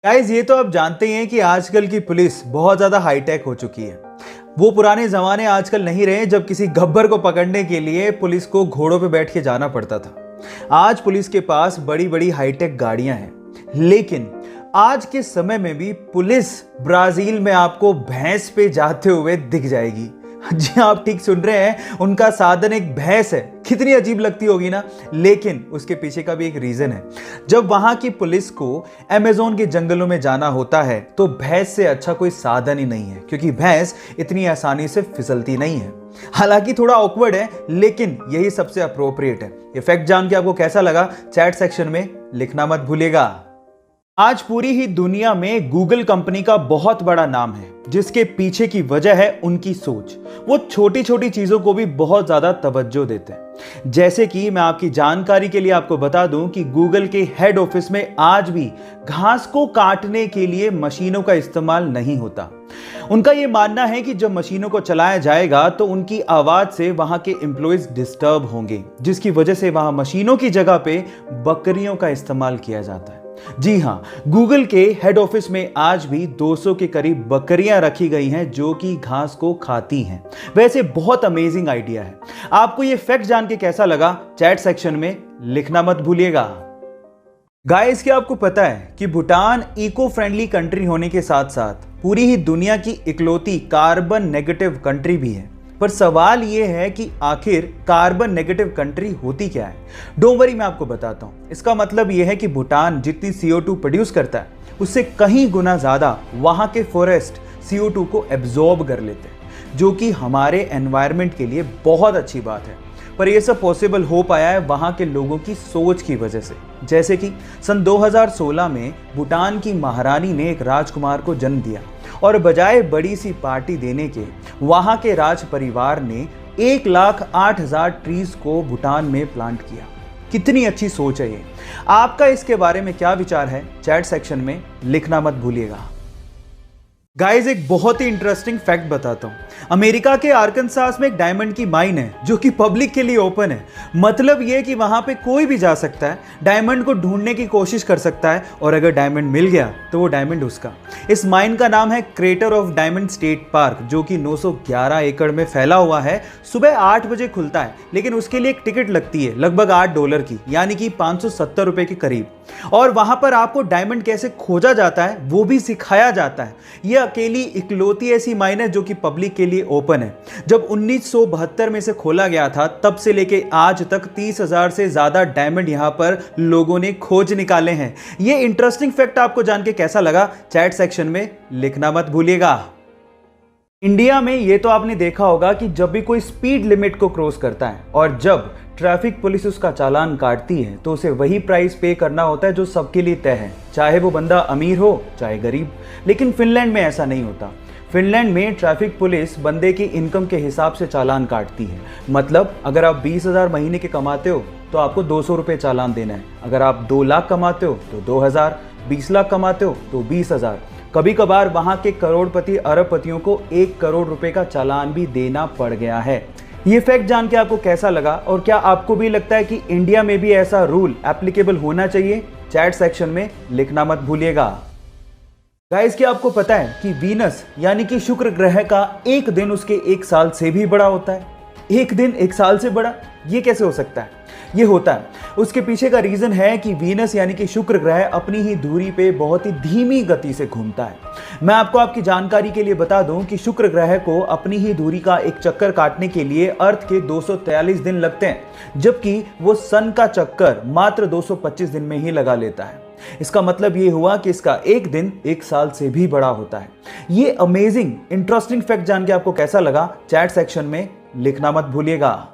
Guys ये तो आप जानते ही हैं कि आजकल की पुलिस बहुत ज्यादा हाईटेक हो चुकी है। वो पुराने जमाने आजकल नहीं रहे जब किसी गब्बर को पकड़ने के लिए पुलिस को घोड़ों पे बैठ के जाना पड़ता था। आज पुलिस के पास बड़ी बड़ी हाईटेक गाड़ियां हैं, लेकिन आज के समय में भी पुलिस ब्राजील में आपको भैंस पे जाते हुए दिख जाएगी। जी आप ठीक सुन रहे हैं, उनका साधन एक भैंस है। कितनी अजीब लगती होगी ना, लेकिन उसके पीछे का भी एक रीजन है। जब वहां की पुलिस को अमेज़न के जंगलों में जाना होता है तो भैंस से अच्छा कोई साधन ही नहीं है, क्योंकि भैंस इतनी आसानी से फिसलती नहीं है। हालांकि थोड़ा ऑकवर्ड है, लेकिन यही सबसे अप्रोप्रिएट है। ये फैक्ट जान के आपको कैसा लगा, चैट सेक्शन में लिखना मत भूलिएगा। आज पूरी ही दुनिया में गूगल कंपनी का बहुत बड़ा नाम है, जिसके पीछे की वजह है उनकी सोच। वो छोटी छोटी चीजों को भी बहुत ज्यादा तवज्जो देते हैं। जैसे कि मैं आपकी जानकारी के लिए आपको बता दूं कि गूगल के हेड ऑफिस में आज भी घास को काटने के लिए मशीनों का इस्तेमाल नहीं होता। उनका यह मानना है कि जब मशीनों को चलाया जाएगा तो उनकी आवाज से वहां के एम्प्लॉयज डिस्टर्ब होंगे, जिसकी वजह से वहां मशीनों की जगह पे बकरियों का इस्तेमाल किया जाता है। जी हां, गूगल के हेड ऑफिस में आज भी 200 के करीब बकरियां रखी गई हैं जो कि घास को खाती हैं। वैसे बहुत अमेजिंग आइडिया है। आपको यह फैक्ट जान के कैसा लगा, चैट सेक्शन में लिखना मत भूलिएगा। गाइस क्या आपको पता है कि भूटान इको फ्रेंडली कंट्री होने के साथ साथ पूरी ही दुनिया की इकलौती कार्बन नेगेटिव कंट्री भी है। पर सवाल यह है कि आखिर कार्बन नेगेटिव कंट्री होती क्या है। डोंट वरी, मैं आपको बताता हूं। इसका मतलब यह है कि भूटान जितनी CO2 प्रोड्यूस करता है, उससे कहीं गुना ज्यादा वहां के फॉरेस्ट CO2 को एब्जॉर्ब कर लेते हैं, जो कि हमारे एनवायरनमेंट के लिए बहुत अच्छी बात है। पर यह सब पॉसिबल हो पाया है वहां के लोगों की सोच की वजह से। जैसे कि सन 2016 में भूटान की महारानी ने एक राजकुमार को जन्म दिया, और बजाय बड़ी सी पार्टी देने के वहां के राज परिवार ने 1,08,000 ट्रीज को भूटान में प्लांट किया। कितनी अच्छी सोच है ये। आपका इसके बारे में क्या विचार है, चैट सेक्शन में लिखना मत भूलिएगा। गाइस एक बहुत ही इंटरेस्टिंग फैक्ट बताता हूं। अमेरिका के आर्कनसास में एक डायमंड की माइन है जो कि पब्लिक के लिए ओपन है। मतलब यह कि वहां पे कोई भी जा सकता है, डायमंड को ढूंढने की कोशिश कर सकता है, और अगर डायमंड मिल गया तो वो डायमंड उसका। इस माइन का नाम है crater of diamond state park, जो कि 911 एकड़ में फैला हुआ है। सुबह 8 बजे खुलता है, लेकिन उसके लिए एक टिकट लगती है लगभग $8 की, यानी कि 570 रुपए के करीब। और वहां पर आपको डायमंड कैसे खोजा जाता है वो भी सिखाया जाता है। यह अकेली इकलौती ऐसी माइन है जो कि पब्लिक के लिए ओपन है। जब 1972 में से खोला गया था, तब से लेके आज तक 30,000 से ज्यादा डायमंड यहां पर लोगों ने खोज निकाले हैं। यह इंटरेस्टिंग फैक्ट आपको जान के कैसा लगा, चैट सेक्शन में लिखना मत भूलिएगा। इंडिया में ये तो आपने देखा होगा कि जब भी कोई स्पीड लिमिट को क्रॉस करता है और जब ट्रैफिक पुलिस उसका चालान काटती है, तो उसे वही प्राइस पे करना होता है जो सबके लिए तय है, चाहे वो बंदा अमीर हो चाहे गरीब। लेकिन फिनलैंड में ऐसा नहीं होता। फिनलैंड में ट्रैफिक पुलिस बंदे की इनकम के हिसाब से चालान काटती है। मतलब अगर आप 20,000 महीने के कमाते हो तो आपको 200 रुपये चालान देना है। अगर आप 2 लाख कमाते हो तो 2,000, 20 लाख कमाते हो तो 20,000। कभी कभार वहां के करोड़पति अरबपतियों को 1 करोड़ रुपए का चालान भी देना पड़ गया है। ये फैक्ट जान के आपको कैसा लगा, और क्या आपको भी लगता है कि इंडिया में भी ऐसा रूल एप्लीकेबल होना चाहिए, चैट सेक्शन में लिखना मत भूलिएगा। गाइस क्या आपको पता है कि वीनस यानी कि शुक्र ग्रह का एक दिन उसके 1 साल से भी बड़ा होता है। एक दिन 1 साल से बड़ा, ये कैसे हो सकता है? ये होता है, उसके पीछे का रीजन है कि वीनस यानी कि शुक्र ग्रह अपनी ही धुरी पे बहुत ही धीमी गति से घूमता है। मैं आपको आपकी जानकारी के लिए बता दूं कि शुक्र ग्रह को अपनी ही धुरी का एक चक्कर काटने के लिए अर्थ के 243 दिन लगते हैं, जबकि वो सन का चक्कर मात्र 225 दिन में ही लगा लेता है। इसका मतलब ये हुआ कि इसका एक दिन 1 साल से भी बड़ा होता है। ये अमेजिंग इंटरेस्टिंग फैक्ट जान के आपको कैसा लगा, चैट सेक्शन में लिखना मत भूलिएगा।